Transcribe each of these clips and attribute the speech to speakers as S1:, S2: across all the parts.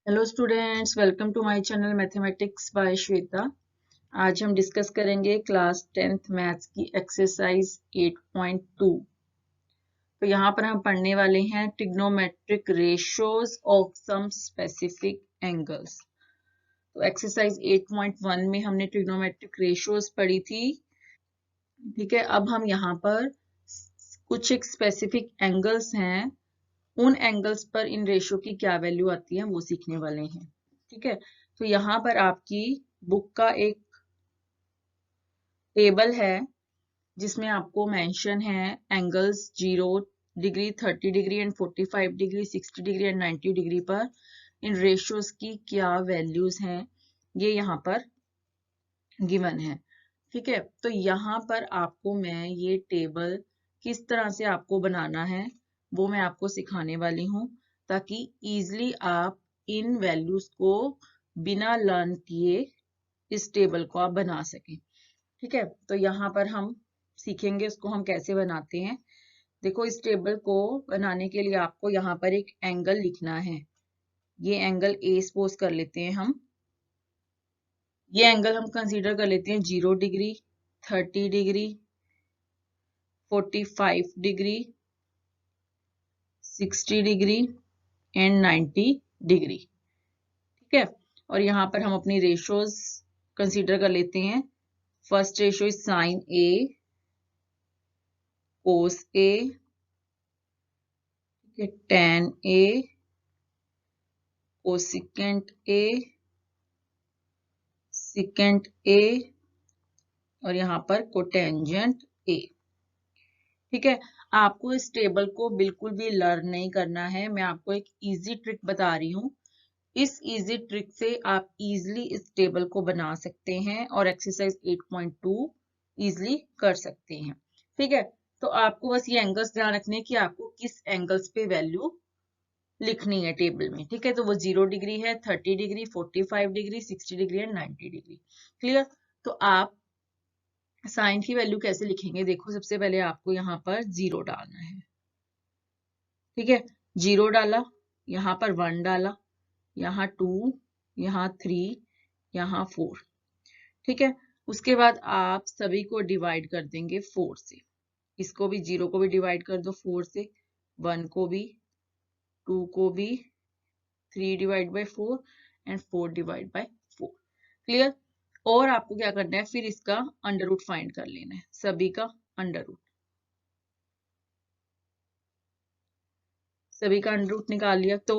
S1: Hello students, welcome to my channel mathematics by Shweta. आज हम discuss करेंगे क्लास 10th मैथ्स की एक्सरसाइज 8.2। तो यहाँ पर हम पढ़ने वाले हैं trigonometric ratios of some specific angles. तो एक्सरसाइज 8.1 में हमने ट्रिग्नोमेट्रिक रेशियोज पढ़ी थी। ठीक है, अब हम यहाँ पर कुछ एक स्पेसिफिक एंगल्स हैं, उन एंगल्स पर इन रेशियो की क्या वैल्यू आती है वो सीखने वाले हैं। ठीक है, तो यहाँ पर आपकी बुक का एक टेबल है जिसमें आपको मेंशन है angles 0 degree, 30 degree and 45 degree, 60 degree and 90 degree पर इन रेशियोज की क्या वैल्यूज हैं, ये यहाँ पर गिवन है। ठीक है, तो यहाँ पर आपको मैं ये टेबल किस तरह से आपको बनाना है वो मैं आपको सिखाने वाली हूँ, ताकि इजीली आप इन वैल्यूज को बिना लर्न किए इस टेबल को आप बना सकें। ठीक है, तो यहाँ पर हम सीखेंगे इसको हम कैसे बनाते हैं। देखो, इस टेबल को बनाने के लिए आपको यहाँ पर एक एंगल लिखना है। ये एंगल ए सपोज कर लेते हैं हम। ये एंगल हम कंसीडर कर लेते हैं 0 degree, 30 degree, 45 degree, 60 degree and 90 degree. ठीक है, और यहाँ पर हम अपनी रेशियोज कंसीडर कर लेते हैं। First ratio is sine A, cos A, tan A, cosecant A, secant A और यहाँ पर कोटेंजेंट ए। ठीक है, आपको इस टेबल को बिल्कुल भी लर्न नहीं करना है, मैं आपको एक इजी ट्रिक बता रही हूँ। इस इजी ट्रिक से आप इजीली इस टेबल को बना सकते हैं और एक्सरसाइज 8.2 इजीली कर सकते हैं। ठीक है, तो आपको बस ये एंगल्स ध्यान रखने हैं कि आपको किस एंगल्स पे वैल्यू लिखनी है टेबल में। ठीक है, तो वो 0 डिग्री है, 30 degree, 45 degree, 60 degree and 90 degree. Clear? तो आप साइन की वैल्यू कैसे लिखेंगे? देखो, सबसे पहले आपको यहाँ पर 0 डालना है। ठीक है, 0 डाला, यहाँ पर 1 डाला, यहाँ 2, यहाँ 3, यहाँ 4। ठीक है, उसके बाद आप सभी को डिवाइड कर देंगे 4 से। इसको भी 0 को भी डिवाइड कर दो 4 से, 1 को भी, 2 को भी, 3 divide by 4 and 4 divide by 4। Clear? और आपको क्या करना है, फिर इसका अंडर रूट फाइंड कर लेना है, सभी का अंडर रूट। सभी का अंडर रूट निकाल लिया। तो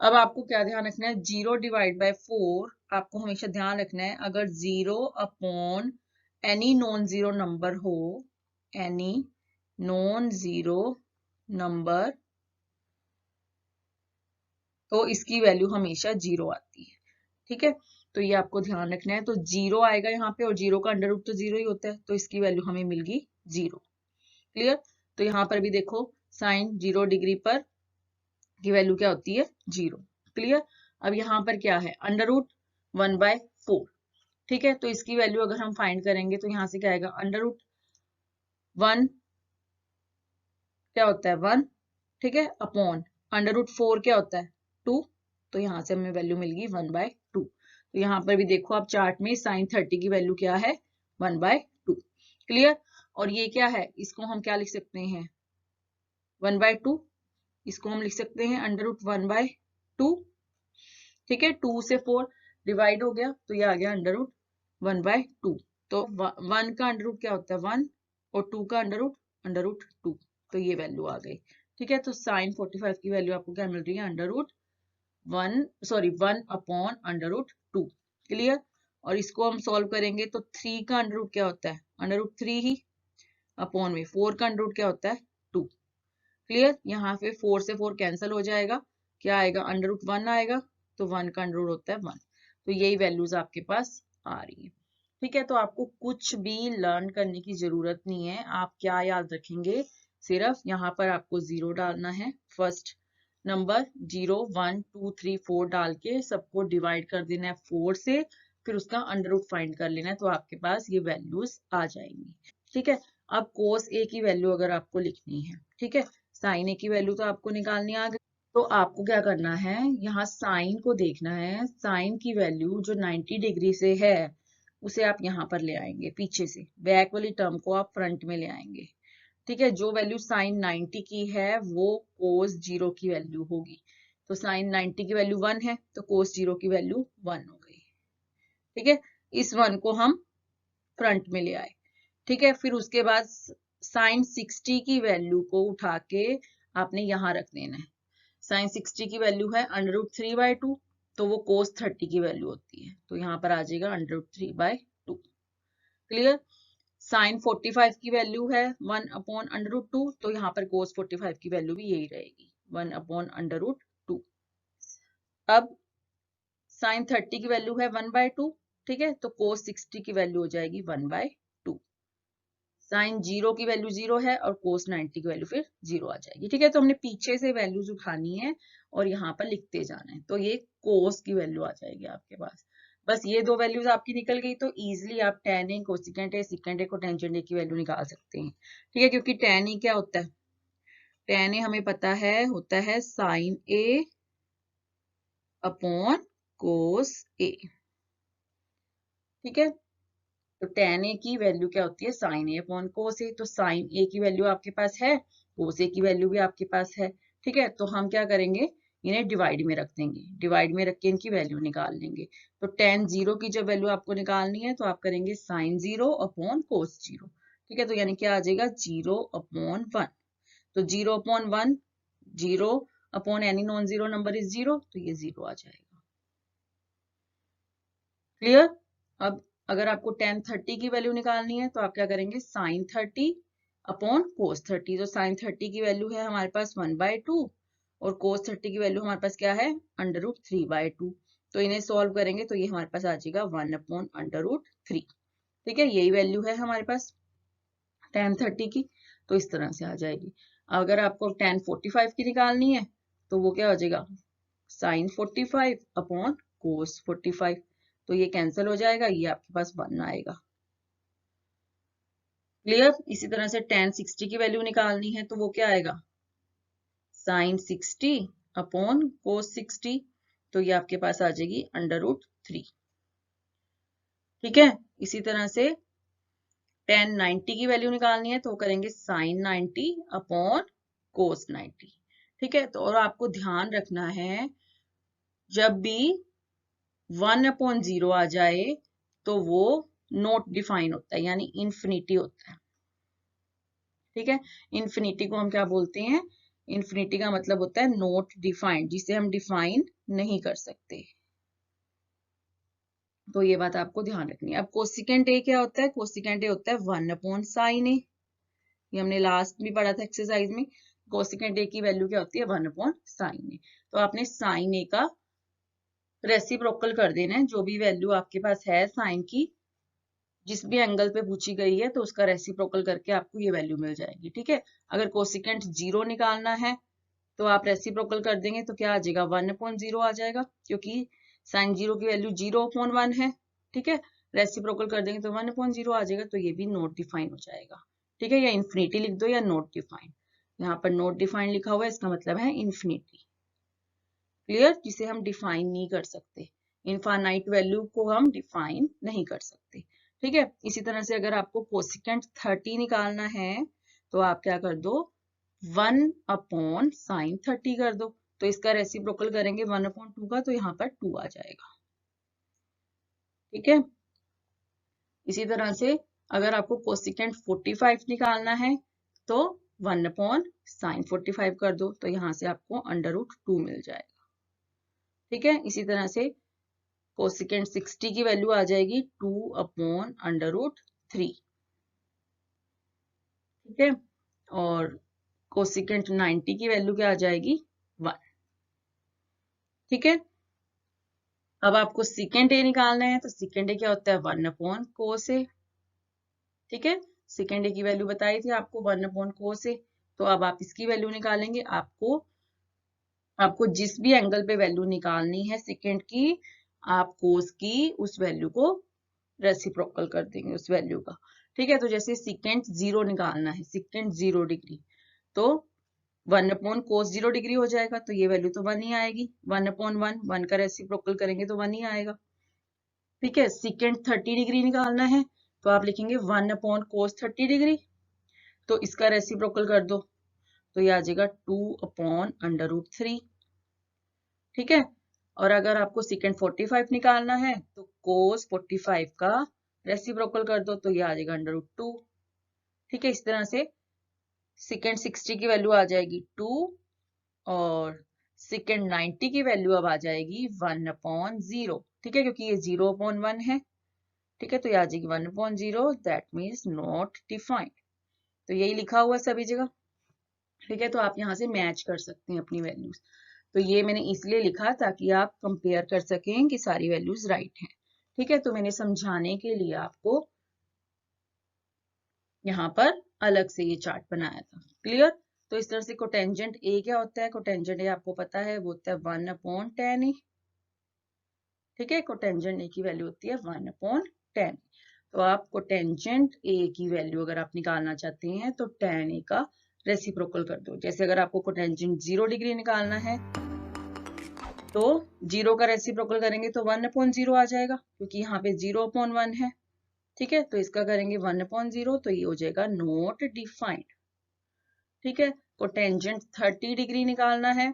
S1: अब आपको क्या ध्यान रखना है, 0 डिवाइड बाई 4 आपको हमेशा ध्यान रखना है, अगर 0 upon any non zero number हो, एनी नॉन जीरो नंबर, तो इसकी वैल्यू हमेशा 0 आती है। ठीक है, तो ये आपको ध्यान रखना है। तो 0 आएगा यहाँ पे और 0 का अंडर रूट तो 0 ही होता है, तो इसकी वैल्यू हमें मिल गई 0। क्लियर? तो यहाँ पर भी देखो, साइन 0 डिग्री पर की वैल्यू क्या होती है, 0। क्लियर? अब यहाँ पर क्या है, अंडर रूट 1/4। ठीक है, तो इसकी वैल्यू अगर हम फाइंड करेंगे तो यहाँ से क्या आएगा, अंडर रूट 1 क्या होता है 1। ठीक है, अपॉन अंडर रूट 4 क्या होता है 2। तो यहाँ से हमें वैल्यू मिल गई 1/2। तो यहाँ पर भी देखो आप चार्ट में, साइन 30 की वैल्यू क्या है, 1/2। क्लियर? और ये क्या है, इसको हम क्या लिख सकते हैं, 1/2। इसको हम लिख सकते हैं अंडर रूट 1/2। ठीक है, 2 से 4 डिवाइड हो गया तो ये आ गया अंडर रूट 1/2। तो 1 का अंडर रूट क्या होता है 1 और 2 का अंडर रूट 2। तो ये वैल्यू आ गई। ठीक है, तो साइन 45 की वैल्यू आपको क्या मिल रही है, under root 1 upon under root 2। Clear? और इसको हम सॉल्व करेंगे तो 3 का अंडर रूट क्या होता है, अंडर रूट 3 ही, अपॉन में 4 का अंडर रूट क्या होता है 2। क्लियर? यहाँ पे 4 से 4 कैंसिल हो जाएगा, क्या आएगा, अंडर रूट 1 आएगा, तो 1 का अंडर रूट होता है 1। तो यही वैल्यूज आपके पास आ रही है। ठीक है, तो आपको कुछ भी लर्न करने की जरूरत नहीं है। आप क्या याद रखेंगे, सिर्फ यहाँ पर आपको 0 डालना है, फर्स्ट नंबर 0 1 2 3 4 डाल के सबको डिवाइड कर देना है 4 से, फिर उसका अंडर रूट फाइंड कर लेना है, तो आपके पास ये वैल्यूज आ जाएंगी। ठीक है, अब कोस ए की वैल्यू अगर आपको लिखनी है, ठीक है, साइन ए की वैल्यू तो आपको निकालनी आ गई। तो आपको क्या करना है, यहाँ साइन को देखना है। साइन की वैल्यू जो 90 डिग्री से है उसे आप यहाँ पर ले आएंगे, पीछे से बैक वाली टर्म को आप फ्रंट में ले आएंगे। ठीक है, जो वैल्यू साइन 90 की है वो कोस 0 की वैल्यू होगी। तो साइन 90 की वैल्यू 1 है तो कोस 0 की वैल्यू 1 हो गई। ठीक है, इस 1 को हम फ्रंट में ले आए। ठीक है, फिर उसके बाद साइन 60 की वैल्यू को उठा के आपने यहाँ रख देना है। साइन 60 की वैल्यू है √3/2, तो वो कोस 30 की वैल्यू होती है, तो यहाँ पर आ जाएगा √3/2। क्लियर। साइन 45 की वैल्यू है 1/√2, तो यहाँ पर कोस 45 की वैल्यू भी यही रहेगी 1/√2। अब साइन 30 की वैल्यू है 1/2, ठीक है, तो कोस 60 की वैल्यू हो जाएगी 1/2। साइन 0 की वैल्यू 0 है और कोस 90 की वैल्यू फिर 0 आ जाएगी। ठीक है, तो हमने पीछे से वैल्यूज उठानी है और यहाँ पर लिखते जाना है, तो ये कोस की वैल्यू आ जाएगी आपके पास। बस ये दो वैल्यूज आपकी निकल गई तो इजीली आप tan A, cosecant A, secant A को टेंजेंट A की वैल्यू निकाल सकते हैं। ठीक है, क्योंकि tan A क्या होता है, tan A हमें पता है होता है sine A upon cos A। ठीक है, तो tan A की वैल्यू क्या होती है, sine A upon cos A। तो साइन A की वैल्यू आपके पास है, कोस A की वैल्यू भी आपके पास है। ठीक है, तो हम क्या करेंगे, इन्हें डिवाइड में रख देंगे, डिवाइड में रख के इनकी वैल्यू निकाल लेंगे। तो tan 0 की जब वैल्यू आपको निकालनी है तो आप करेंगे साइन 0 अपॉन कोस 0। ठीक है, तो यानी क्या आ जाएगा 0/1। तो 0/1, 0 upon any non zero number is 0, तो ये 0 आ जाएगा। क्लियर। अब अगर आपको tan 30 की वैल्यू निकालनी है तो आप क्या करेंगे, साइन 30 अपॉन कोस 30। तो साइन 30 की वैल्यू है हमारे पास 1/2 और कोस 30 की वैल्यू हमारे पास क्या है √3/2। तो इन्हें सॉल्व करेंगे तो ये हमारे पास आ जाएगा 1/√3। ठीक है, यही वैल्यू है हमारे पास tan 30 की, तो इस तरह से आ जाएगी। अगर आपको tan 45 की निकालनी है तो वो क्या हो जाएगा, साइन 45 अपॉन कोस 45। तो ये कैंसिल हो जाएगा, ये आपके पास 1 आएगा। क्लियर। इसी तरह से tan 60 की वैल्यू निकालनी है तो वो क्या आएगा, साइन 60 अपॉन कोस 60। तो ये आपके पास आ जाएगी √3। ठीक है, इसी तरह से tan 90 की वैल्यू निकालनी है तो करेंगे साइन 90 अपॉन कोस 90। ठीक है, तो और आपको ध्यान रखना है जब भी 1/0 आ जाए तो वो नॉट डिफाइन होता है, यानी इन्फिनिटी होता है। ठीक है, इन्फिनिटी को हम क्या बोलते हैं, इन्फिनिटी का मतलब होता है नॉट डिफाइंड, जिसे हम डिफाइन नहीं कर सकते। तो ये बात आपको ध्यान रखनी है। अब कोसिकेंट ए क्या होता है, कोसिकेंट ए होता है 1/sin A। ये हमने लास्ट में पढ़ा था एक्सरसाइज में। कोसिकेंट ए की वैल्यू क्या होती है 1/sin A। तो आपने साइन ए का रेसिप्रोकल कर देना है, जो भी वैल्यू आपके पास है साइन की, जिस भी एंगल पे पूछी गई है तो उसका रेसिप्रोकल करके आपको ये वैल्यू मिल जाएगी। ठीक है, अगर कोसिकेंट 0 निकालना है तो आप रेसिप्रोकल कर देंगे तो क्या आ जाएगा 1/0 आ जाएगा, क्योंकि साइन 0 की वैल्यू 0/1 है। ठीक है, रेसिप्रोकल कर देंगे तो 1/0 आ जाएगा, तो ये भी नॉट डिफाइन हो जाएगा। ठीक है, या इन्फिनिटी लिख दो या नॉट डिफाइन। यहाँ पर नॉट डिफाइन लिखा हुआ है, इसका मतलब है इन्फिनिटी। क्लियर, जिसे हम डिफाइन नहीं कर सकते, इनफाइनाइट वैल्यू को हम डिफाइन नहीं कर सकते। ठीक है, इसी तरह से अगर आपको कोसिकेंट 30 निकालना है तो आप क्या कर दो 1/sin 30 कर दो, तो इसका रेसिप्रोकल करेंगे 1/2 का, तो यहाँ पर 2 आ जाएगा। ठीक है, इसी तरह से अगर आपको कोसिकेंट 45 निकालना है तो 1/sin 45 कर दो, तो यहाँ से आपको √2 मिल जाएगा। ठीक है, इसी तरह से कोसिकेंट 60 की वैल्यू आ जाएगी 2/√3। ठीक है, और कोसिकेंट 90 की वैल्यू क्या आ जाएगी 1। ठीक है, अब आपको सिकेंट ए निकालना है तो सिकेंट ए क्या होता है 1/cos A। ठीक है, सिकेंट ए की वैल्यू बताई थी आपको 1/cos A। तो अब आप इसकी वैल्यू निकालेंगे, आपको जिस भी एंगल पे वैल्यू निकालनी है सेकेंड की, आप कोस की उस वैल्यू को रेसिप्रोकल कर देंगे उस वैल्यू का। ठीक है, तो जैसे सेकेंड 0 निकालना है, सेकेंड 0 डिग्री, तो 1/cos 0 डिग्री हो जाएगा, तो ये वैल्यू तो 1 ही आएगी। 1/1, 1 का रेसिप्रोकल करेंगे तो 1 ही आएगा। ठीक है, सेकेंड 30 डिग्री निकालना है, तो आप लिखेंगे 1/cos 30 डिग्री, तो इसका रेसिप्रोकल कर दो, तो ये आ जाएगा 2/√3। ठीक है, और अगर आपको सेकेंड 45 निकालना है तो cos 45 का रेसिप्रोकल कर दो, तो ये आ जाएगा √2। ठीक है, इस तरह से सेकेंड 60 की वैल्यू आ जाएगी 2 और सेकेंड 90 की वैल्यू अब आ जाएगी 1/0। ठीक है, क्योंकि ये 0/1 है। ठीक है, तो ये आ जाएगी 1/0, दैट मीन्स नॉट डिफाइंड। तो यही लिखा हुआ है सभी जगह। ठीक है, तो आप यहाँ से मैच कर सकते हैं अपनी वैल्यूज। तो ये मैंने इसलिए लिखा ताकि आप कंपेयर कर सकें कि सारी वैल्यूज राइट हैं। ठीक है, तो मैंने समझाने के लिए आपको यहाँ पर अलग से ये चार्ट बनाया था। क्लियर? तो इस तरह से कोटेंजेंट ए क्या होता है? कोटेंजेंट ए आपको पता है वो होता है 1/tan ए। ठीक है, कोटेंजेंट ए की वैल्यू होती है 1/tan। तो आप कोटेंजेंट ए की वैल्यू अगर आप निकालना चाहते हैं तो tan ए का रेसिप्रोकल कर दो। जैसे अगर आपको कोटेंजेंट 0 डिग्री निकालना है तो 0 का रेसिप्रोकल करेंगे तो 1/0 आ जाएगा, क्योंकि यहाँ पे 0/1 है। ठीक है, तो इसका करेंगे 1/0, तो ये हो जाएगा नॉट डिफाइंड। ठीक है, कोटेंजेंट 30 डिग्री निकालना है,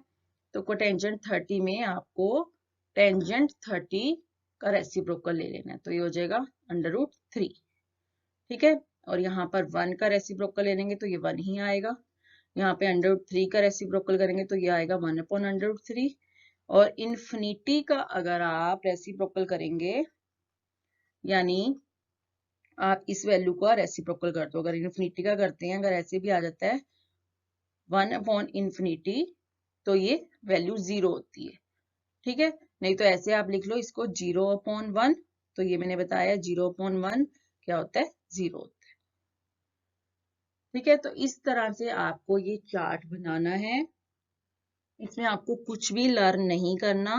S1: तो कोटेंजेंट 30 में आपको टेंजेंट 30 का रेसिप्रोकल ले लेना है, तो ये हो जाएगा √3। ठीक है, और यहाँ पर 1 का रेसिप्रोकल ले लेंगे तो ये 1 ही आएगा। यहाँ पे √3 का रेसिप्रोकल करेंगे तो ये आएगा 1/√3। और इन्फिनिटी का अगर आप रेसिप्रोकल करेंगे, यानी आप इस वैल्यू का रेसिप्रोकल कर दो, अगर इन्फिनिटी का करते हैं, अगर ऐसे भी आ जाता है 1/∞, तो ये वैल्यू 0 होती है। ठीक है, नहीं तो ऐसे आप लिख लो इसको 0/1, तो ये मैंने बताया 0/1 क्या होता है? 0 होता है। ठीक है, तो इस तरह से आपको ये चार्ट बनाना है। इसमें आपको कुछ भी लर्न नहीं करना,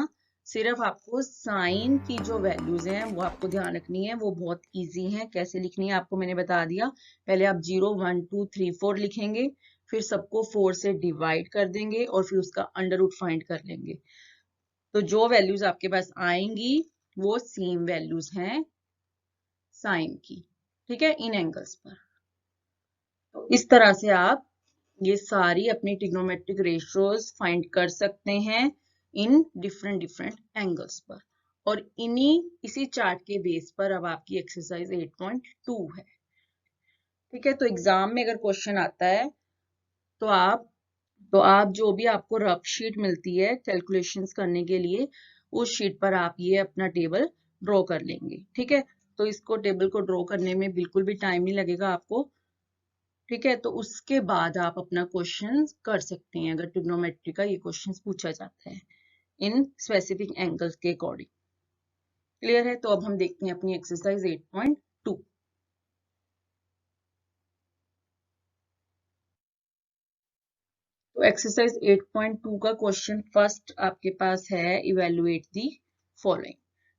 S1: सिर्फ आपको साइन की जो वैल्यूज हैं वो आपको ध्यान रखनी है। वो बहुत इजी है, कैसे लिखनी है आपको मैंने बता दिया। पहले आप 0, 1, 2, 3, 4 लिखेंगे, फिर सबको 4 से डिवाइड कर देंगे और फिर उसका अंडर रूट फाइंड कर लेंगे। तो जो वैल्यूज आपके पास आएंगी वो सेम वैल्यूज हैं साइन की। ठीक है, इन एंगल्स पर। तो इस तरह से आप ये सारी अपनी ट्रिग्नोमेट्रिक रेशियोज फाइंड कर सकते हैं इन डिफरेंट डिफरेंट एंगल्स पर। और इसी चार्ट के बेस पर अब आपकी एक्सरसाइज 8.2 है। ठीक है, तो एग्जाम में अगर क्वेश्चन आता है तो आप जो भी आपको रफ शीट मिलती है कैलकुलेशंस करने के लिए, उस शीट पर आप ये अपना टेबल ड्रॉ कर लेंगे। ठीक है, तो इसको टेबल को ड्रॉ करने में बिल्कुल भी टाइम नहीं लगेगा आपको। ठीक है, तो उसके बाद आप अपना क्वेश्चन कर सकते हैं अगर ट्रिग्नोमेट्री का ये क्वेश्चन पूछा जाता है इन स्पेसिफिक एंगल्स के अकॉर्डिंग। क्लियर है? तो अब हम देखते हैं अपनी एक्सरसाइज 8.2। तो एक्सरसाइज 8.2 का क्वेश्चन फर्स्ट आपके पास है इवेलुएट दी फॉलोइंग।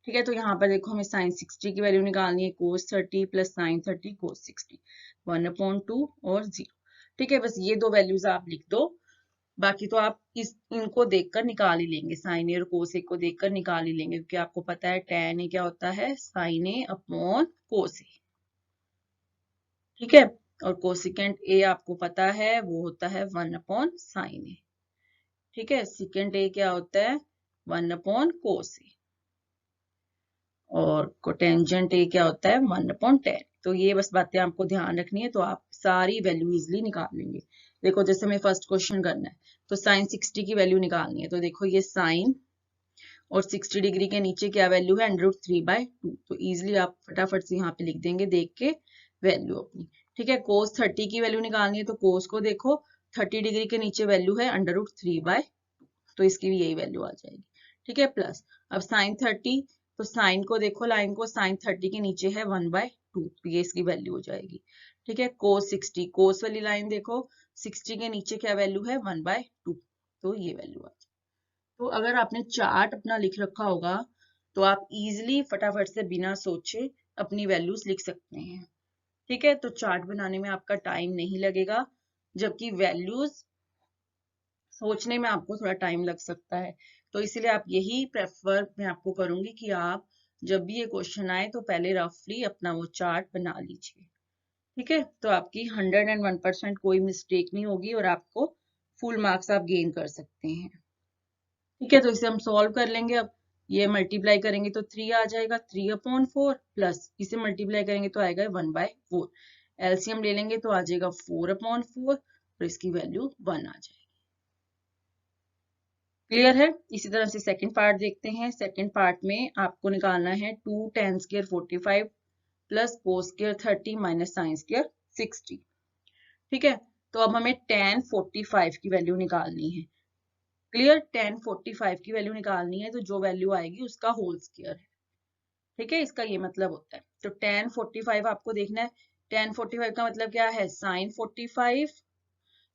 S1: ठीक है, तो यहाँ पर देखो हमें sin 60 की वैल्यू निकालनी है, cos 30 प्लस sin 30 cos 60, 1/2 और 0। ठीक है, बस ये दो वैल्यूज आप लिख दो, बाकी तो आप इनको देखकर निकाल ही लेंगे, साइन ए और कोस ए को देखकर निकाल ही लेंगे, क्योंकि आपको पता है tan ए क्या होता है? साइन ए अपॉन कोस ए। ठीक है, और कोसिकेंट ए आपको पता है वो होता है 1/sin ए। ठीक है, सेकेंड ए क्या होता है? 1/cos ए। और कोटेंजेंट ए क्या होता है? 1/tan। तो ये बस बातें आपको ध्यान रखनी है, तो आप सारी वैल्यू इजिली निकाल लेंगे। देखो जैसे हमें फर्स्ट क्वेश्चन करना है, तो साइन 60 की वैल्यू निकालनी है, तो देखो ये साइन और 60 डिग्री के नीचे क्या वैल्यू है? √3/2। तो इजिली आप फटाफट से यहाँ पे लिख देंगे देख के वैल्यू अपनी। ठीक है, cos 30 की वैल्यू निकालनी है, तो cos को देखो 30 डिग्री के नीचे वैल्यू है √3/2, तो इसकी भी यही वैल्यू आ जाएगी। ठीक है, प्लस अब sin 30, तो साइन को देखो, लाइन को, sin 30 के नीचे है 1/2, तो ये इसकी वैल्यू हो जाएगी। ठीक है, cos 60, cos वाली लाइन देखो, 60 के नीचे क्या वैल्यू है? 1/2, तो ये वैल्यू आ जाएगी। तो अगर आपने चार्ट अपना लिख रखा होगा तो आप इजिली फटाफट से बिना सोचे अपनी वैल्यूज लिख सकते हैं। ठीक है, तो चार्ट बनाने में आपका टाइम नहीं लगेगा, जबकि वैल्यूज सोचने में आपको थोड़ा टाइम लग सकता है, तो इसलिए आप यही प्रेफर मैं आपको करूंगी कि आप जब भी ये क्वेश्चन आए तो पहले रफली अपना वो चार्ट बना लीजिए। ठीक है, तो आपकी 101% कोई मिस्टेक नहीं होगी और आपको फुल मार्क्स आप गेन कर सकते हैं। ठीक है, तो इसे हम सॉल्व कर लेंगे। अब ये मल्टीप्लाई करेंगे तो 3 आ जाएगा, 3/4 प्लस इसे मल्टीप्लाई करेंगे तो आएगा 1/4। एलसीएम ले लेंगे तो आ जाएगा 4/4 और इसकी वैल्यू 1 आ जाएगी। क्लियर है? इसी तरह से सेकंड पार्ट देखते हैं। सेकंड पार्ट में आपको निकालना है 2 tan square 45 plus cos square 30 minus sin square 60। ठीक है, तो अब हमें tan 45 की वैल्यू निकालनी है। क्लियर? tan 45 की वैल्यू निकालनी है तो जो वैल्यू आएगी उसका होल स्क्वायर है। ठीक है, इसका ये मतलब होता है। तो tan 45 आपको देखना है। tan 45 का मतलब क्या है? sin 45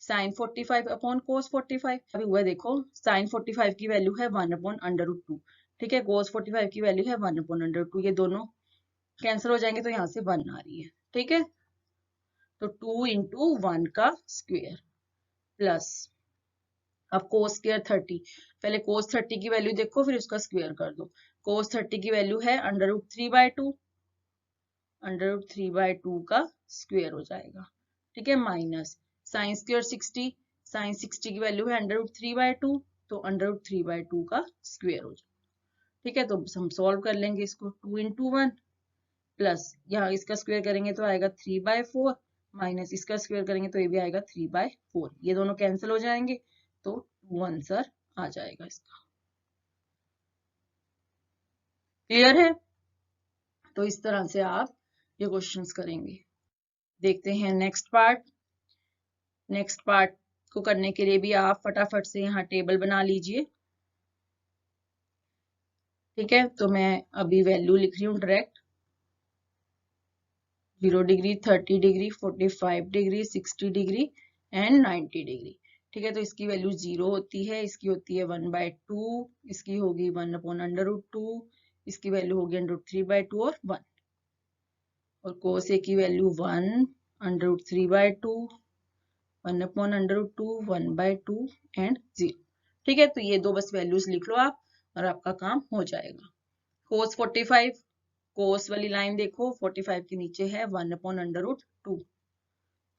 S1: sin 45 upon cos 45। अभी हुआ देखो, sin 45 की वैल्यू है 1/√2। ठीक है, cos 45 की वैल्यू है 1/√2। ये दोनों कैंसिल हो जाएंगे तो यहाँ से 1 आ रही है। ठीक है, तो 2 × 1 का स्क्वायर प्लस अब cos स्क्वायर 30। पहले cos 30 की वैल्यू देखो फिर उसका स्क्वायर कर दो। cos 30 की वैल्यू है √3/2। √3/2 का स्क्वायर हो जाएगा। ठीक है, माइनस sin स्क्वायर 60। sin 60 की वैल्यू है √3/2 तो √3/2 का स्क्वायर हो जाएगा। ठीक है, तो हम सॉल्व कर लेंगे इसको। 2 × 1 प्लस यहाँ इसका स्क्वायर करेंगे तो आएगा 3/4 माइनस इसका स्क्वायर करेंगे तो ये भी आएगा 3/4। ये दोनों कैंसिल हो जाएंगे तो 2 आंसर आ जाएगा इसका। क्लियर है? तो इस तरह से आप ये क्वेश्चंस करेंगे। देखते हैं नेक्स्ट पार्ट। नेक्स्ट पार्ट को करने के लिए भी आप फटाफट से यहाँ टेबल बना लीजिए। ठीक है, तो मैं अभी वैल्यू लिख रही हूँ direct. 0 degree, 30 degree, 45 degree, 60 degree and 90 degree. ठीक है, तो इसकी वैल्यू 0 होती है, इसकी होती है 1/2, इसकी होगी 1/√2, इसकी वैल्यू होगी √3/2 और 1। और cos A की वैल्यू 1 √3/2, 1/√2, 1/2 एंड 0। ठीक है, तो ये दो बस वैल्यूज लिख लो आप और आपका काम हो जाएगा। cos 45, cos वाली लाइन देखो 45 के नीचे है 1/√2,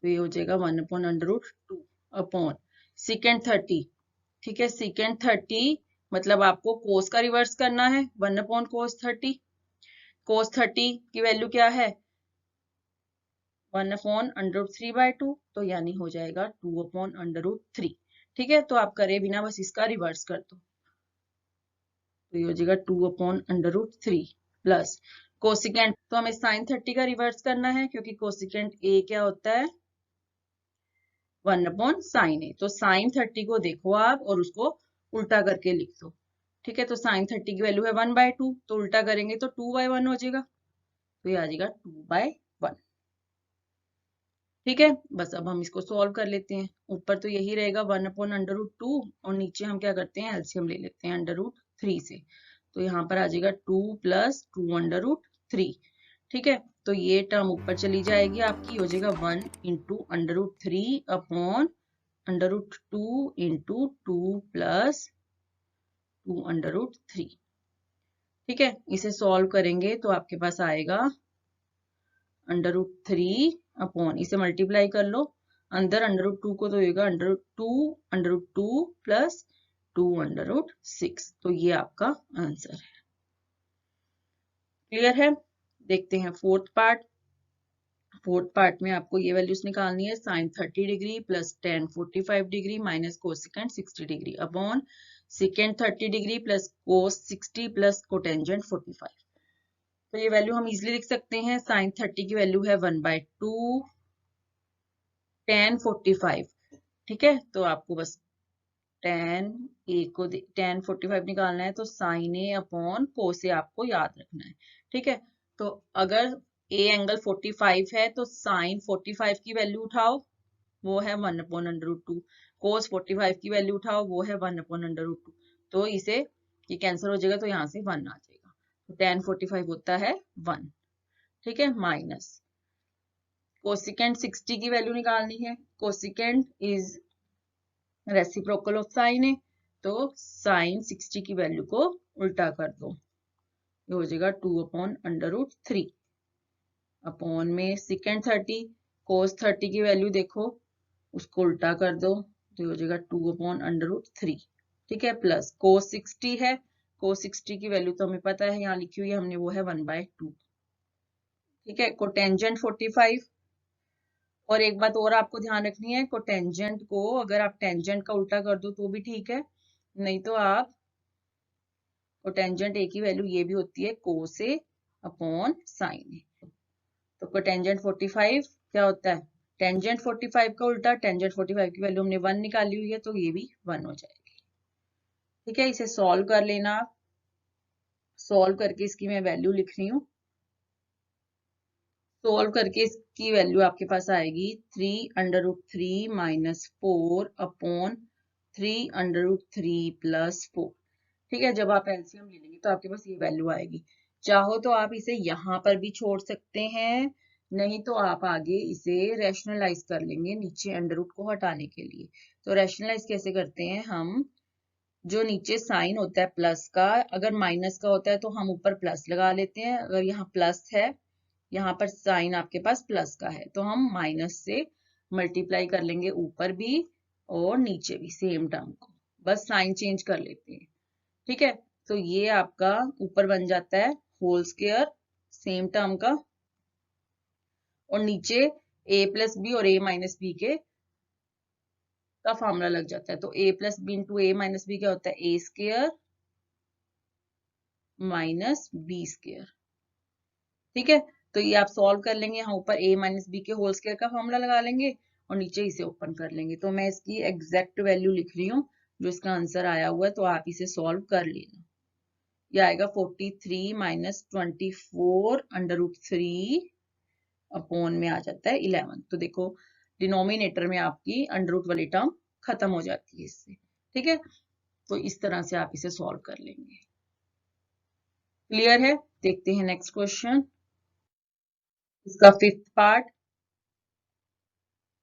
S1: तो ये हो जाएगा 1/√2 अपॉन secant 30। ठीक है, secant 30 मतलब आपको cos का रिवर्स करना है 1/cos 30। cos 30 की वैल्यू क्या है? 1/√3/2, तो यानी हो जाएगा 2/√3। ठीक है, तो आप करे बिना बस इसका रिवर्स कर दो तो ये हो जाएगा 2/√3 प्लस कोसिकेंट। तो हमें sin 30 का रिवर्स करना है क्योंकि कोसिकेंट A क्या होता है? 1/sin A। तो sin 30 को देखो आप और उसको उल्टा करके लिख दो। ठीक है, तो sin 30 की वैल्यू है 1/2 तो उल्टा करेंगे तो 2/1 हो जाएगा, तो ये आ जाएगा 2/1। ठीक है, बस अब हम इसको सॉल्व कर लेते हैं। ऊपर तो यही रहेगा 1/√2 और नीचे हम क्या करते हैं? एलसीएम ले लेते हैं √3 से। तो यहाँ पर आ जाएगा 2 + 2/3। ठीक है, तो ये टर्म ऊपर चली जाएगी, आपकी हो जाएगा 1 × √3 अपॉन √2 × 2 + 2/3। ठीक है, इसे सॉल्व करेंगे तो आपके पास आएगा √3 अपॉन इसे मल्टीप्लाई कर लो अंदर √2 को तो होगा √2 प्लस 2/6। तो ये आपका आंसर है। क्लियर है? देखते हैं फोर्थ पार्ट। फोर्थ पार्ट में आपको ये वैल्यूज निकालनी है sin 30 degree plus tan 45 degree minus cosecant 60 degree upon secant 30 degree plus cos 60 plus cotangent 45। तो ये वैल्यू हम इजिली लिख सकते हैं। sin 30 की वैल्यू है 1/2 tan 45। ठीक है, तो आपको बस tan tan 45 निकालना है तो sin A upon cos A आपको याद रखना है। ठीक है, तो अगर A एंगल 45 है तो sin 45 की वैल्यू उठाओ, वो है 1/√2। cos 45 की वैल्यू उठाओ, वो है 1/√2। तो इसे ये कैंसिल हो जाएगा तो यहाँ से 1 आ जाएगा, तो tan 45 होता है 1। ठीक है, माइनस कोसिकेंट 60 की वैल्यू निकालनी है। Cosecant is reciprocal of sine है, तो साइन 60 की वैल्यू को उल्टा कर दो, ये हो जाएगा 2/√3 अपॉन में सेकेंड 30 कोस 30 की वैल्यू देखो, उसको उल्टा कर दो तो हो जाएगा 2/√3, ठीक है, प्लस कोस 60 है, कोस 60 की वैल्यू तो हमें पता है, यहाँ लिखी हुई है हमने, वो है 1/2, ठीक है। कोटेंजेंट 45, और एक बात और आपको ध्यान रखनी है, कोटेंजेंट को अगर आप टेंजेंट का उल्टा कर दो तो भी ठीक है, नहीं तो आप कोटेंजेंट ए की वैल्यू ये भी होती है कोस ए अपॉन साइन ए। तो कोटेंजेंट 45 क्या होता है, टेंजेंट 45 का उल्टा, टेंजेंट 45 की वैल्यू हमने 1 निकाली हुई है तो ये भी 1 हो जाएगी, ठीक है। इसे सॉल्व कर लेना, सॉल्व करके इसकी मैं वैल्यू लिख रही हूँ, सॉल्व करके इसकी वैल्यू आपके पास आएगी 3/√3 माइनस 4 अपॉन 3/√3 प्लस 4, ठीक है। जब आप एलसीएम ले लेंगे तो आपके पास ये वैल्यू आएगी। चाहो तो आप इसे यहाँ पर भी छोड़ सकते हैं, नहीं तो आप आगे इसे रैशनलाइज कर लेंगे नीचे अंडर रूट को हटाने के लिए। तो रैशनलाइज कैसे करते हैं हम, जो नीचे साइन होता है प्लस का, अगर माइनस का होता है तो हम ऊपर प्लस लगा लेते हैं, अगर यहाँ प्लस है, यहाँ पर साइन आपके पास प्लस का है, तो हम माइनस से मल्टीप्लाई कर लेंगे ऊपर भी और नीचे भी सेम टर्म को, बस साइन चेंज कर लेते हैं, ठीक है। तो ये आपका ऊपर बन जाता है होल स्क्वायर सेम टर्म का, और नीचे a प्लस बी और a माइनस बी के का फॉर्मूला लग जाता है। तो a plus b into a minus b क्या होता है, a square minus b square, ठीक है। तो ये आप सॉल्व कर लेंगे, यहाँ ऊपर a माइनस बी के होल स्क्वायर का फॉर्मूला लगा लेंगे और नीचे इसे ओपन कर लेंगे। तो मैं इसकी एग्जैक्ट वैल्यू लिख रही हूँ, जो इसका आंसर आया हुआ है, तो आप इसे सॉल्व कर लेना। ये आएगा 43 माइनस 24/√3 अपॉन में आ जाता है 11। तो देखो डिनोमिनेटर में आपकी अंडर रूट वाली टर्म खत्म हो जाती है इससे, ठीक है। तो इस तरह से आप इसे सॉल्व कर लेंगे। क्लियर है? देखते हैं नेक्स्ट क्वेश्चन, इसका फिफ्थ पार्ट।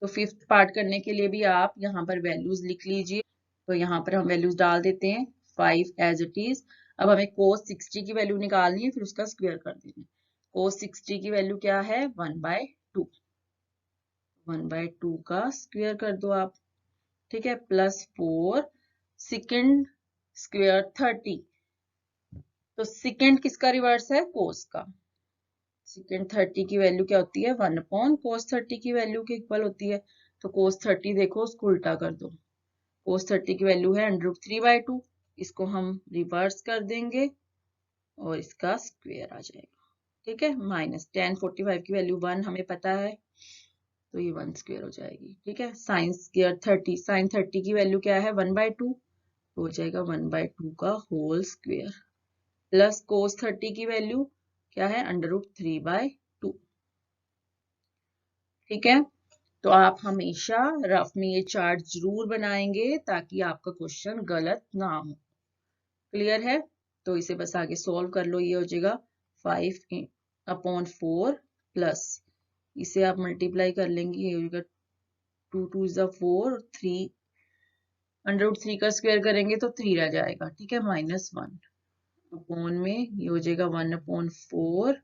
S1: तो फिफ्थ पार्ट करने के लिए भी आप यहाँ पर वैल्यूज लिख लीजिए। तो यहाँ पर हम वैल्यूज डाल देते हैं 5 एज इट इज। अब हमें cos 60 की वैल्यू निकालनी है, फिर उसका स्क्वायर कर देना है। cos 60 की वैल्यू क्या है, 1/2, 1/2 का स्क्वायर कर दो आप, ठीक है, प्लस 4 सेकेंड स्क्वायर 30। तो सेकेंड किसका रिवर्स है, कोस का। सेकेंड 30 की वैल्यू क्या होती है, 1/cos 30 की वैल्यू के इक्वल होती है। तो cos 30 देखो उसको उल्टा कर दो, cos 30 की वैल्यू है √3/2, इसको हम रिवर्स कर देंगे और इसका स्क्वायर आ जाएगा, ठीक है। माइनस tan 45 की वैल्यू 1 हमें पता है, तो ये 1 स्क्वायर हो जाएगी, ठीक है। साइन स्क्वायर 30, साइन 30 की वैल्यू क्या है, 1/2, तो हो जाएगा 1/2 का होल स्क्वायर, प्लस cos 30 की वैल्यू क्या है, √3/2, ठीक है। तो आप हमेशा रफ में ये चार्ट जरूर बनाएंगे ताकि आपका क्वेश्चन गलत ना हो। क्लियर है? तो इसे बस आगे सॉल्व कर लो, ये हो जाएगा 5/4 प्लस इसे आप मल्टीप्लाई कर लेंगे, ये हो जाएगा 2 2 is 4, 3 √3 का स्क्वायर करेंगे तो 3 रह जाएगा, ठीक है, -1 अपॉन में ये हो जाएगा 1/4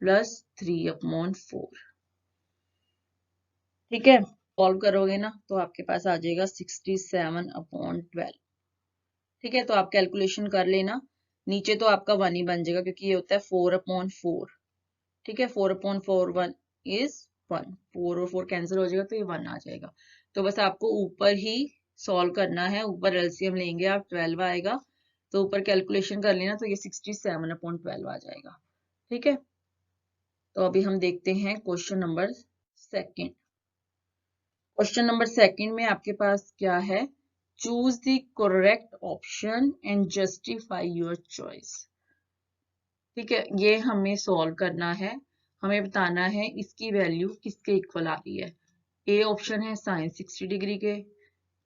S1: प्लस 3/4, ठीक है। सॉल्व करोगे ना तो आपके पास आ जाएगा 67/12, ठीक है। तो आप कैलकुलेशन कर लेना, नीचे तो आपका 1 ही बन जाएगा क्योंकि ये होता है 4/4, ठीक है। 4/4 1 इज 1, 4 और 4 कैंसिल हो जाएगा तो ये 1 आ जाएगा। तो बस आपको ऊपर ही सॉल्व करना है, ऊपर एलसीएम लेंगे आप, 12 आएगा, तो ऊपर कैलकुलेशन कर लेना, तो ये 67/12 आ जाएगा, ठीक है। तो अभी हम देखते हैं question number second. Question number second में आपके पास क्या है, choose the correct option and justify your choice, ठीक है। ये हमें सॉल्व करना है, हमें बताना है इसकी वैल्यू किसके इक्वल आ रही है। ए ऑप्शन है साइन 60 डिग्री के,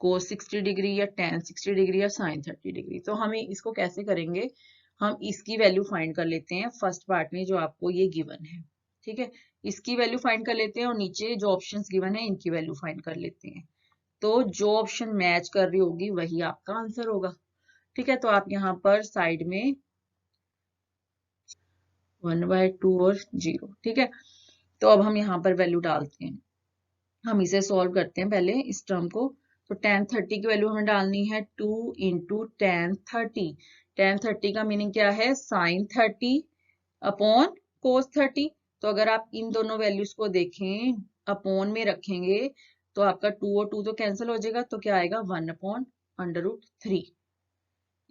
S1: कोस 60 डिग्री या tan 60 डिग्री या साइन 30 डिग्री। तो हमें इसको कैसे करेंगे, हम इसकी वैल्यू फाइंड कर लेते हैं फर्स्ट पार्ट में जो आपको ये गिवन है, ठीक है। इसकी वैल्यू फाइंड कर लेते हैं और नीचे जो ऑप्शंस गिवन है इनकी वैल्यू फाइंड कर लेते हैं। तो जो ऑप्शन मैच कर रही होगी वही आपका आंसर होगा। ठीक है, तो आप यहाँ पर साइड में 1/2 और 0। ठीक है, तो अब हम यहाँ पर वैल्यू डालते हैं। हम इसे सॉल्व करते हैं पहले इस टर्म को। तो tan 30 की वैल्यू हमें डालनी है 2 इंटू tan 30। tan 30 का मीनिंग क्या है, sin 30 अपॉन cos 30। तो अगर आप इन दोनों वैल्यूज को देखें, अपॉन में रखेंगे तो आपका 2 और 2 तो कैंसिल हो जाएगा, तो क्या आएगा 1/√3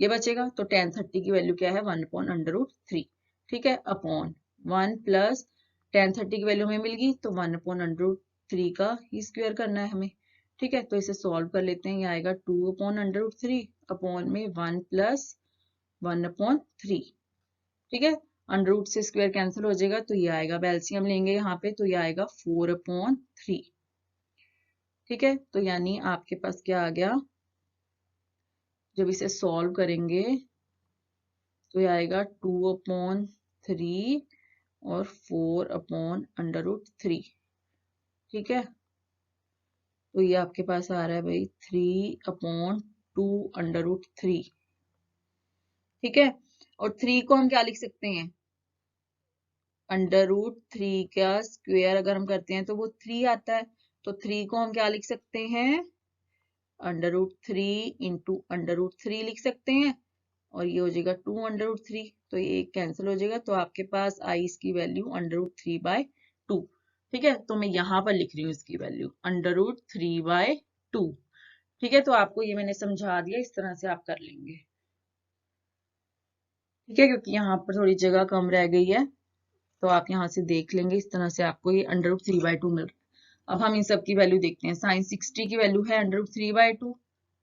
S1: ये बचेगा। तो tan 30 की वैल्यू क्या है 1/√3। ठीक है, अपॉन 1 प्लस tan 30 की वैल्यू हमें मिल गई तो 1/√3 का ही स्क्वायर करना है हमें। ठीक है, तो इसे सॉल्व कर लेते हैं। ये आएगा 2/√3 अपॉन में 1 प्लस 1/3। ठीक है, अंडर से स्क्वायर कैंसिल हो जाएगा तो ये आएगा, अब एलसीएम लेंगे यहाँ पे तो ये आएगा 4/3। ठीक है, तो यानी आपके पास क्या आ गया, जब इसे सॉल्व करेंगे तो ये आएगा 2/3 और 4/√3। ठीक है, तो ये आपके पास आ रहा है भाई 3/2√3। ठीक है, और 3 को हम क्या लिख सकते हैं, √3 का स्क्वायर अगर हम करते हैं तो वो 3 आता है। तो 3 को हम क्या लिख सकते हैं, √3 इंटू √3 लिख सकते हैं, और ये हो जाएगा 2/√3। तो ये एक कैंसिल हो जाएगा, तो आपके पास आई इसकी वैल्यू √3/2। ठीक है, तो मैं यहाँ पर लिख रही हूँ इसकी वैल्यू √3/2। ठीक है, तो आपको ये मैंने समझा दिया, इस तरह से आप कर लेंगे। ठीक है, क्योंकि यहाँ पर थोड़ी जगह कम रह गई है, तो आप यहाँ से देख लेंगे, इस तरह से आपको ये √3/2 मिल रहा है। अब हम इन सब की वैल्यू देखते हैं। sin 60 की वैल्यू है √3/2।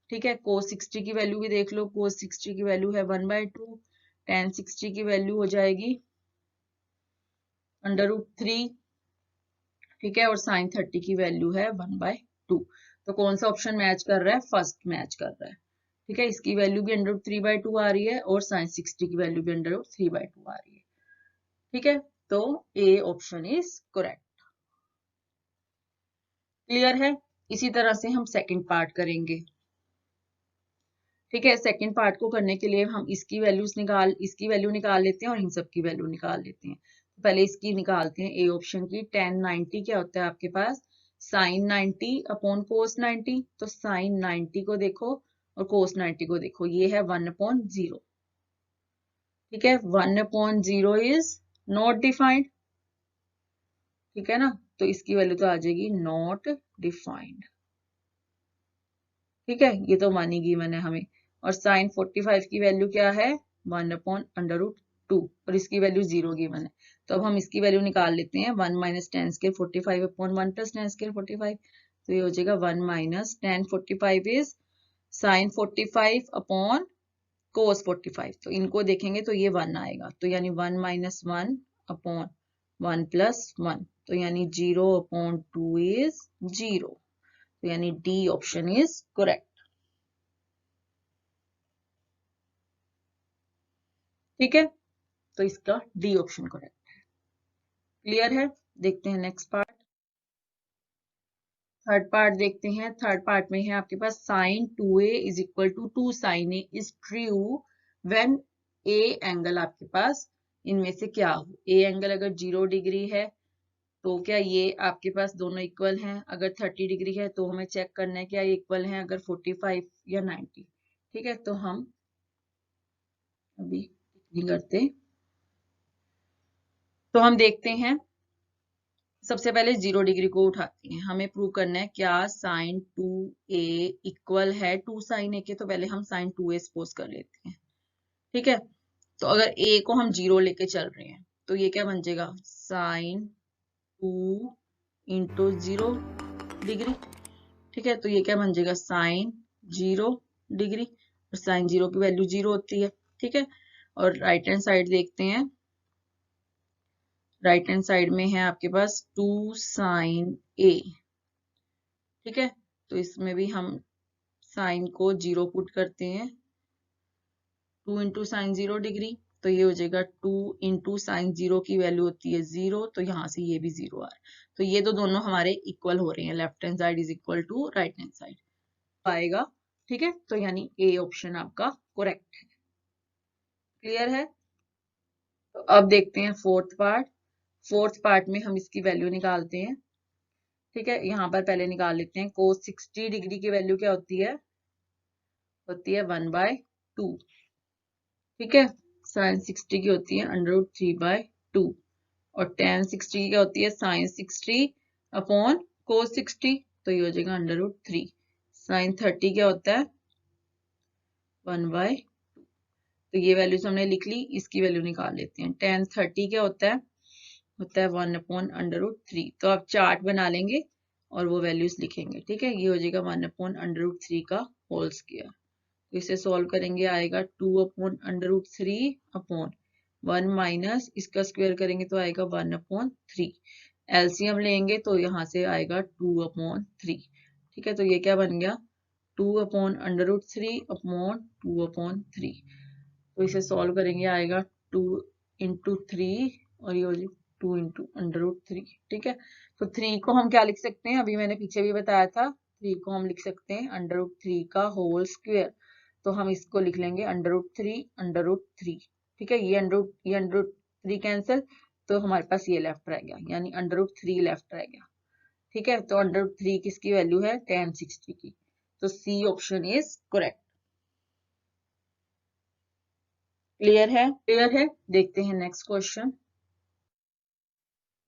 S1: ठीक है, cos 60 की वैल्यू भी देख लो, cos 60 की वैल्यू है 1/2। tan 60 की वैल्यू हो जाएगी √3। ठीक है, और sin 30 की वैल्यू है 1/2। तो कौन सा ऑप्शन मैच कर रहा है, फर्स्ट मैच कर रहा है। ठीक है, इसकी वैल्यू भी √3/2 आ रही है और sin 60 की वैल्यू भी √3/2 आ रही है। ठीक है, तो A option is correct. Clear है, इसी तरह से हम सेकंड पार्ट करेंगे। ठीक है, सेकंड पार्ट को करने के लिए हम इसकी वैल्यू निकाल लेते हैं और इन सब की वैल्यू निकाल लेते हैं। तो पहले इसकी निकालते हैं, ए ऑप्शन की। tan 90 क्या होता है आपके पास, sin 90 अपॉन cos 90। तो sin 90 को देखो और cos 90 को देखो, ये है 1/0। ठीक है, 1/0 इज नॉट डिफाइंड। ठीक है ना, तो इसकी वैल्यू तो आ जाएगी नॉट डिफाइंड। ठीक है, ये तो मानेगी मैंने हमें। और sin 45 की वैल्यू क्या है 1/√2 और इसकी वैल्यू 0 गिवन है। तो अब हम इसकी वैल्यू निकाल लेते हैं, 1 minus tan square 45 upon 1 plus tan square 45। तो ये हो जाएगा 1 minus tan 45 is sin 45 upon cos 45। तो इनको देखेंगे तो ये 1 आएगा, तो यानी 1 माइनस 1 अपॉन 1 प्लस 1, तो यानी 0/2 इज 0। तो यानी डी ऑप्शन इज करेक्ट। ठीक है, तो इसका डी ऑप्शन करेक्ट है। क्लियर है, देखते हैं नेक्स्ट पार्ट। थर्ड पार्ट देखते हैं। थर्ड पार्ट में है आपके पास sin 2a is equal to 2 sin a is true when a angle आपके पास इनमें से क्या हो। a एंगल अगर 0 डिग्री है तो क्या ये आपके पास दोनों इक्वल हैं, अगर 30 डिग्री है तो हमें चेक करना है क्या ये इक्वल हैं, अगर 45 या 90। ठीक है, तो हम अभी नहीं करते, तो हम देखते हैं। सबसे पहले 0 डिग्री को उठाते हैं, हमें प्रूव करना है क्या sin 2a इक्वल है 2 sin a के। तो पहले हम sin 2a सपोज कर लेते हैं। ठीक है, तो अगर a को हम 0 लेके चल रहे हैं तो ये क्या बन जाएगा sin 2 इंटू 0 डिग्री। ठीक है, तो ये क्या बन जाएगा sin 0 डिग्री, और sin 0 की वैल्यू 0 होती है। ठीक है, और राइट हैंड साइड देखते हैं। राइट हैंड साइड में है आपके पास 2 sin a। ठीक है, तो इसमें भी हम साइन को 0 पुट करते हैं, 2 इंटू साइन 0 डिग्री। तो ये हो जाएगा 2 इंटू साइन 0 की वैल्यू होती है 0, तो यहाँ से ये भी 0 आ रहा है। तो ये तो दोनों हमारे इक्वल हो रहे हैं, left hand side is equal to right hand side. आएगा। ठीक है, तो यानी ए ऑप्शन आपका करेक्ट है। क्लियर है? तो अब देखते हैं फोर्थ पार्ट। फोर्थ पार्ट में हम इसकी वैल्यू निकालते हैं। ठीक है, यहाँ पर पहले निकाल लेते हैं। cos 60 डिग्री की वैल्यू क्या होती है? 1/2। ठीक है, sin 60 की होती है √3/2 और tan 60 की क्या होती है? sin 60 अपॉन cos 60, तो ये हो जाएगा √3। sin 30 क्या होता है? 1/2। तो ये वैल्यूज हमने लिख ली, इसकी वैल्यू निकाल लेते हैं। tan 30 क्या होता है? 1/√3। तो आप चार्ट बना लेंगे और वो वैल्यूज लिखेंगे। ठीक है, ये हो जाएगा 1/√3 का होल स्क्वायर। तो इसे सॉल्व करेंगे, आएगा 2/√3 अपॉन 1 माइनस इसका स्क्वायर करेंगे तो आएगा 1/3। एलसीएम लेंगे तो यहाँ से आएगा 2/3। ठीक है, तो ये क्या बन गया? 2/√3 अपॉन 2/3। तो इसे सॉल्व करेंगे, आएगा 2 इंटू 3 और ये हो जाएगा 2 इंटू √3। ठीक है, तो 3 को हम क्या लिख सकते हैं? अभी मैंने पीछे भी बताया था, 3 को हम लिख सकते हैं √3 का होल स्क्वायर। तो हम इसको लिख लेंगे √3। ठीक है, ये √3 कैंसिल, तो हमारे पास ये लेफ्ट रह गया, यानी √3 लेफ्ट रह गया। ठीक है, तो √3 किसकी वैल्यू है? tan 60 की। तो C option is correct. Clear है? क्लियर है। देखते हैं next question.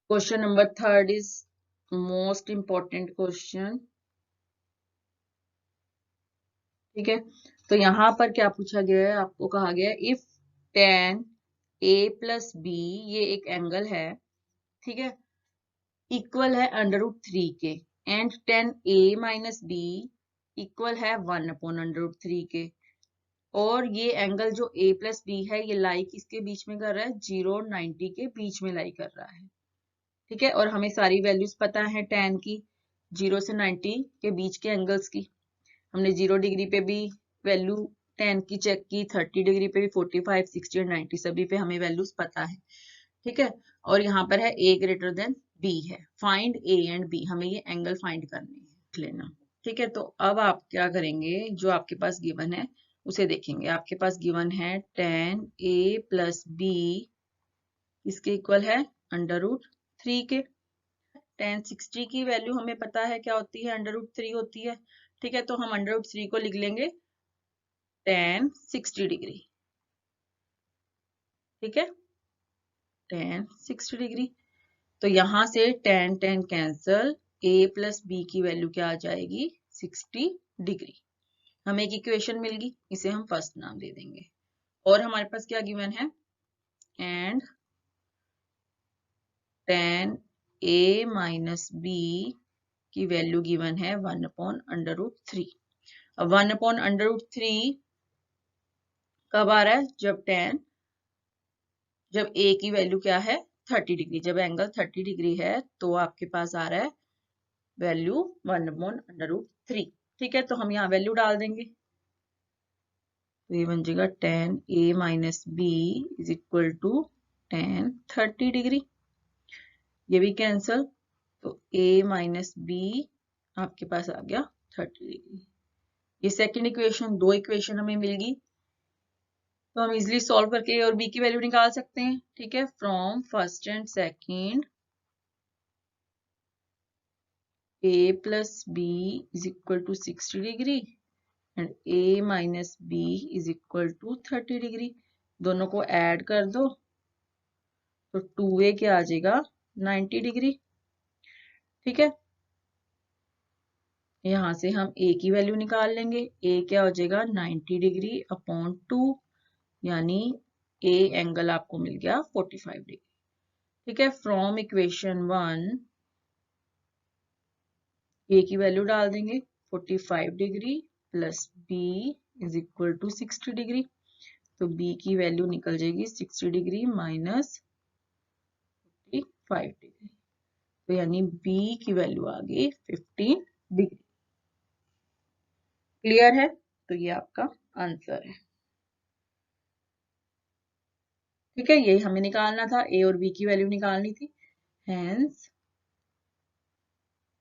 S1: Question number third is most important question. ठीक है, तो यहाँ पर क्या पूछा गया है? आपको कहा गया है if tan a plus B, ये एक एंगल है, ठीक है, इक्वल है √3 के, and tan a minus B equal है 1/√3 के, और ये एंगल जो a प्लस बी है ये लाई किसके बीच में कर रहा है? 0 और 90 के बीच में लाई कर रहा है। ठीक है, और हमें सारी वैल्यूज पता है tan की, 0 से 90 के बीच के एंगल्स की। हमने 0 डिग्री पे भी वैल्यू tan की चेक की, 30 डिग्री पे भी, 45, 60 और 90 सभी पे हमें वैल्यूज पता है। ठीक है, और यहाँ पर है a ग्रेटर देन b है। फाइंड a एंड b, हमें ये एंगल फाइंड करने हैं, लेना। ठीक है, तो अब आप क्या करेंगे? जो आपके पास गिवन है उसे देखेंगे। आपके पास गिवन है tan a प्लस b इसके इक्वल है √3 के। tan 60 की वैल्यू हमें पता है क्या होती है? √3 होती है। ठीक है, तो हम √3 को लिख लेंगे tan 60 डिग्री। ठीक है, tan 60 डिग्री। तो यहां से tan tan cancel, a plus b की वैल्यू क्या आ जाएगी? 60 डिग्री। हमें एक इक्वेशन मिल गई, इसे हम फर्स्ट नाम दे देंगे। और हमारे पास क्या गिवन है? And tan a minus b की वैल्यू गिवन है 1/√3। अब 1/√3 कब आ रहा है? जब a की वैल्यू क्या है? 30 डिग्री। जब एंगल 30 डिग्री है तो आपके पास आ रहा है वैल्यू 1/√3। ठीक है, तो हम यहाँ वैल्यू डाल देंगे, तो ये बन जाएगा tan a minus B is equal to tan 30 degree. ये भी कैंसल, तो a माइनस बी आपके पास आ गया 30 डिग्री। ये सेकंड इक्वेशन, दो इक्वेशन हमें मिल गई, तो हम इजिली सॉल्व करके a और b की वैल्यू निकाल सकते हैं। ठीक है, from first and second a plus b is equal to 60 degree and a minus b is equal to 30 degree. दोनों को ऐड कर दो तो 2a क्या आ जाएगा? 90 डिग्री। ठीक है, यहां से हम a की वैल्यू निकाल लेंगे। a क्या हो जाएगा? 90 डिग्री अपॉन 2, यानी a एंगल आपको मिल गया 45 डिग्री। ठीक है, फ्रॉम इक्वेशन 1 a की वैल्यू डाल देंगे, 45 degree plus b is equal to 60 degree. तो b की वैल्यू निकल जाएगी 60 डिग्री माइनस 45 डिग्री, तो यानी b की वैल्यू आ गई 15 डिग्री। क्लियर है? तो ये आपका आंसर है। ठीक है, ये हमें निकालना था, a और b की वैल्यू निकालनी थी। हेंस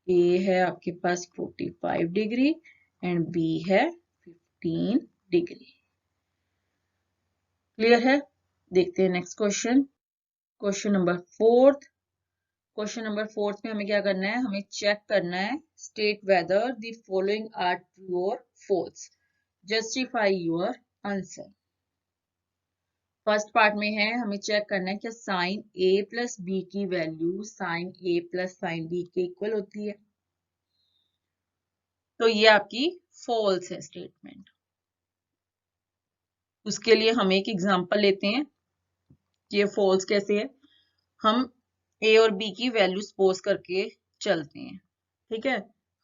S1: a है आपके पास 45 डिग्री एंड बी है 15 डिग्री। क्लियर है? देखते हैं next question, question number 4। Question number 4 में हमें क्या करना है, हमें चेक करना है state whether the following are true और false, justify your answer. First part में है हमें चेक करना है कि साइन ए प्लस बी की value sine A plus sine B के इक्वल होती है। तो ये आपकी फॉल्स है स्टेटमेंट। उसके लिए हम एक एग्जांपल लेते हैं कि ये फॉल्स कैसे है। हम ए और बी की वैल्यू सपोज करके चलते हैं, ठीक है।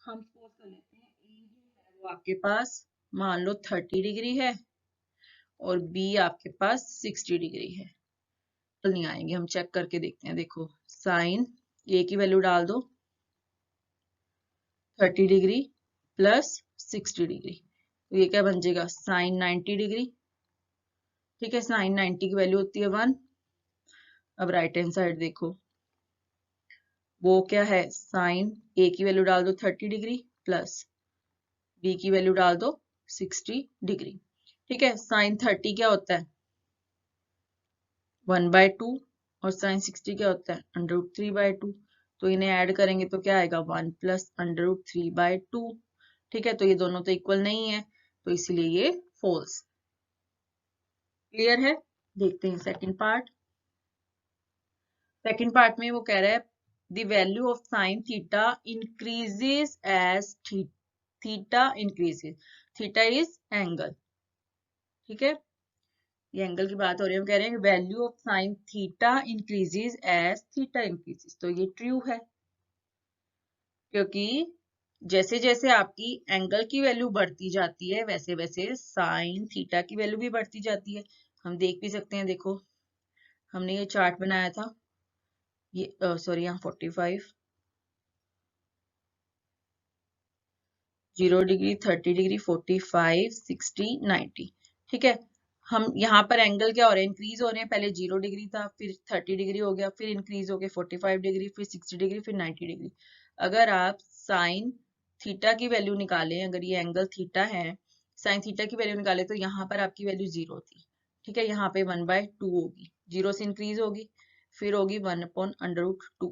S1: हम सपोज कर लेते हैं ए जो है वो आपके पास मान लो 30 डिग्री है और बी आपके पास 60 डिग्री है। तो नहीं आएंगे, हम चेक करके देखते हैं। देखो साइन ए की वैल्यू डाल दो 30 डिग्री प्लस 60 डिग्री, तो ये क्या बन जाएगा साइन 90 डिग्री। ठीक है, साइन 90 की वैल्यू होती है 1। अब राइट हैंड साइड देखो, वो क्या है, साइन ए की वैल्यू डाल दो 30 डिग्री प्लस बी की वैल्यू डाल दो 60 डिग्री। ठीक है, साइन 30 क्या होता है 1/2 और साइन 60 क्या होता है √3/2। तो इन्हें ऐड करेंगे तो क्या आएगा 1 प्लस √3/2। ठीक है, तो ये दोनों तो इक्वल नहीं है, तो इसलिए ये फॉल्स। क्लियर है? देखते हैं सेकंड पार्ट। सेकंड पार्ट में वो कह रहा है the value of sine theta increases as theta increases. Theta is angle, ठीक है, ये एंगल की बात हो रही है। हम कह रहे हैं value of sine theta increases as theta increases. तो ये ट्रू है, क्योंकि जैसे जैसे आपकी एंगल की वैल्यू बढ़ती जाती है वैसे वैसे साइन थीटा की वैल्यू भी बढ़ती जाती है। हम देख भी सकते हैं, देखो हमने ये चार्ट बनाया था, ये सॉरी यहाँ 45 0 डिग्री 30 डिग्री 45 60 90। ठीक है, हम यहाँ पर एंगल क्या हो रहे हैं इंक्रीज हो रहे हैं। पहले 0 डिग्री था, फिर 30 डिग्री हो गया, फिर इंक्रीज हो गया 45 डिग्री, फिर 60 डिग्री, फिर 90 डिग्री। अगर आप साइन थीटा की वैल्यू निकालें, अगर ये एंगल थीटा है, साइन थीटा की वैल्यू निकाले तो यहाँ पर आपकी वैल्यू 0 थी। ठीक है, यहाँ पे 1/2 होगी, 0 से इंक्रीज होगी, फिर होगी 1/√2,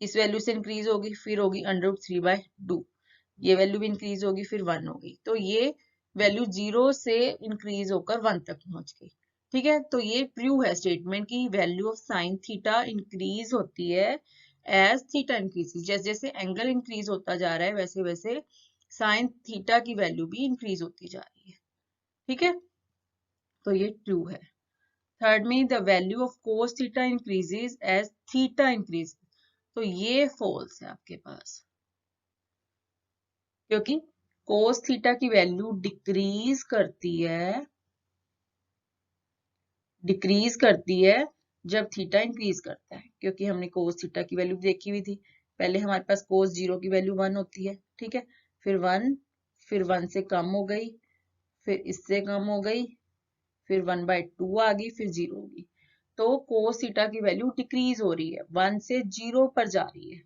S1: इस वैल्यू से इंक्रीज होगी, फिर होगी √3/2, ये वैल्यू भी इंक्रीज होगी, फिर 1 होगी। तो ये वैल्यू 0 से इंक्रीज होकर 1 तक पहुंच गई। ठीक है, तो ये ट्रू है स्टेटमेंट की value of sine theta increase होती है एज थीटा इंक्रीज। जैसे जैसे एंगल इंक्रीज होता जा रहा है वैसे वैसे साइन थीटा की वैल्यू भी इंक्रीज होती जा रही है। ठीक है, तो ये ट्रू है। थर्ड में the value of cos theta increases as theta increase. तो ये फॉल्स है आपके पास, क्योंकि कोस थीटा की वैल्यू डिक्रीज करती है जब थीटा इंक्रीज करता है। क्योंकि हमने कोस थीटा की वैल्यू देखी हुई थी, पहले हमारे पास कोस 0 की वैल्यू 1 होती है। ठीक है, फिर 1, फिर 1 से कम हो गई, फिर इससे कम हो गई, फिर 1/2 आ गई, फिर 0 होगी। तो कोस थीटा की वैल्यू डिक्रीज हो रही है, 1 से 0 पर जा रही है।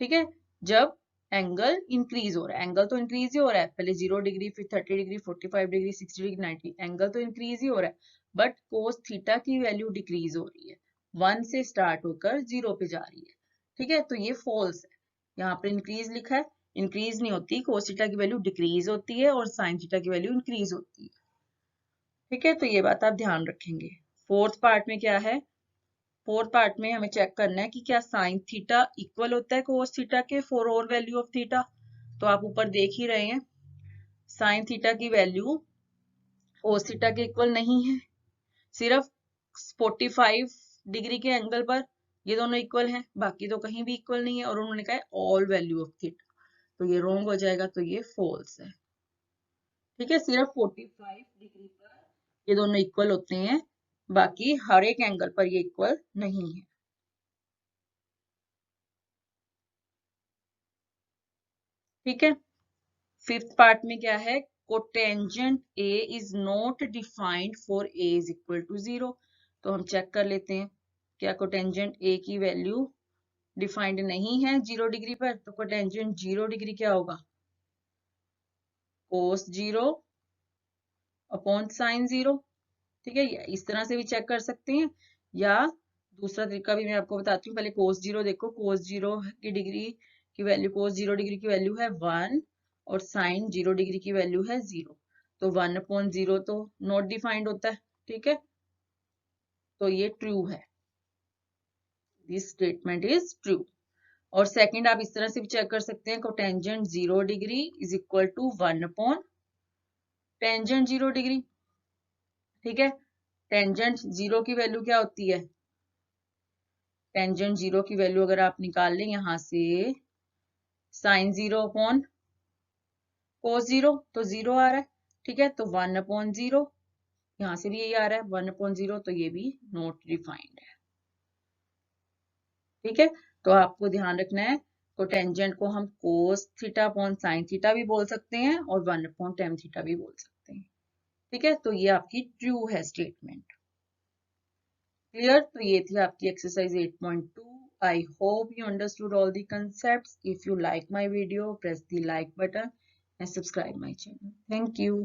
S1: ठीक है, जब एंगल इंक्रीज हो रहा है, एंगल तो इंक्रीज ही हो रहा है, पहले 0 डिग्री, फिर 30 डिग्री, 45 डिग्री, 60 डिग्री, 90, एंगल तो इंक्रीज ही हो रहा है, बट कोस थीटा की वैल्यू डिक्रीज हो रही है, 1 से स्टार्ट होकर 0 पे जा रही है। ठीक है, तो ये फॉल्स है। यहाँ पर इंक्रीज लिखा है, इंक्रीज नहीं होती, कोस थीटा की वैल्यू डिक्रीज होती है और साइन थीटा की वैल्यू इंक्रीज होती है। ठीक है, तो ये बात आप ध्यान रखेंगे। फोर्थ पार्ट में क्या है, फोर्थ पार्ट में हमें चेक करना है कि क्या साइन थीटा इक्वल होता है कोस थीटा के for all value of theta. तो आप ऊपर देख ही रहे हैं साइन थीटा की वैल्यू कोस थीटा के इक्वल नहीं है, सिर्फ 45 डिग्री के एंगल पर ये दोनों इक्वल हैं, बाकी तो कहीं भी इक्वल नहीं है। और उन्होंने कहा है ऑल वैल्यू ऑफ थीटा, तो ये रॉन्ग हो जाएगा, तो ये फॉल्स है। ठीक है, सिर्फ 45 डिग्री पर ये दोनों इक्वल होते हैं, बाकी हर एक एंगल पर ये इक्वल नहीं है। ठीक है, फिफ्थ पार्ट में क्या है, cotangent A is not defined for A is equal to 0। तो हम चेक कर लेते हैं, क्या कोटेंजेंट ए की वैल्यू डिफाइंड नहीं है 0 डिग्री पर। तो कोटेंजेंट 0 डिग्री क्या होगा cos 0 अपॉन sin 0। ठीक है, इस तरह से भी चेक कर सकते हैं, या दूसरा तरीका भी मैं आपको बताती हूँ। पहले cos 0 देखो, cos 0 की डिग्री की वैल्यू, cos 0 डिग्री की वैल्यू है 1 और sin 0 डिग्री की वैल्यू है 0। तो 1 अपॉन 0 तो नॉट डिफाइंड होता है। ठीक है, तो ये ट्रू है, दिस स्टेटमेंट इज ट्रू। और सेकंड आप इस तरह से भी चेक कर सकते हैं, cotangent 0 degree is equal to 1 upon tangent 0 degree. ठीक है, टेंजेंट 0 की वैल्यू क्या होती है? टेंजेंट 0 की वैल्यू अगर आप निकाल लें यहां से, साइन 0 अपॉन कोस 0, तो 0 आ रहा है। ठीक है, तो 1 अपॉन 0, यहां से भी यही आ रहा है 1 अपॉन 0, तो ये भी नॉट डिफाइंड है। ठीक है, तो आपको ध्यान रखना है, कोटेंजेंट को हम cos theta upon sine theta भी बोल सकते हैं और 1 अपॉन टेन थीटा भी बोल सकते हैं। ठीक है, तो ये आपकी ट्रू है स्टेटमेंट। क्लियर? तो ये थी आपकी exercise 8.2। I hope you understood all the concepts. If you like my video, press the like button and subscribe my channel. Thank you.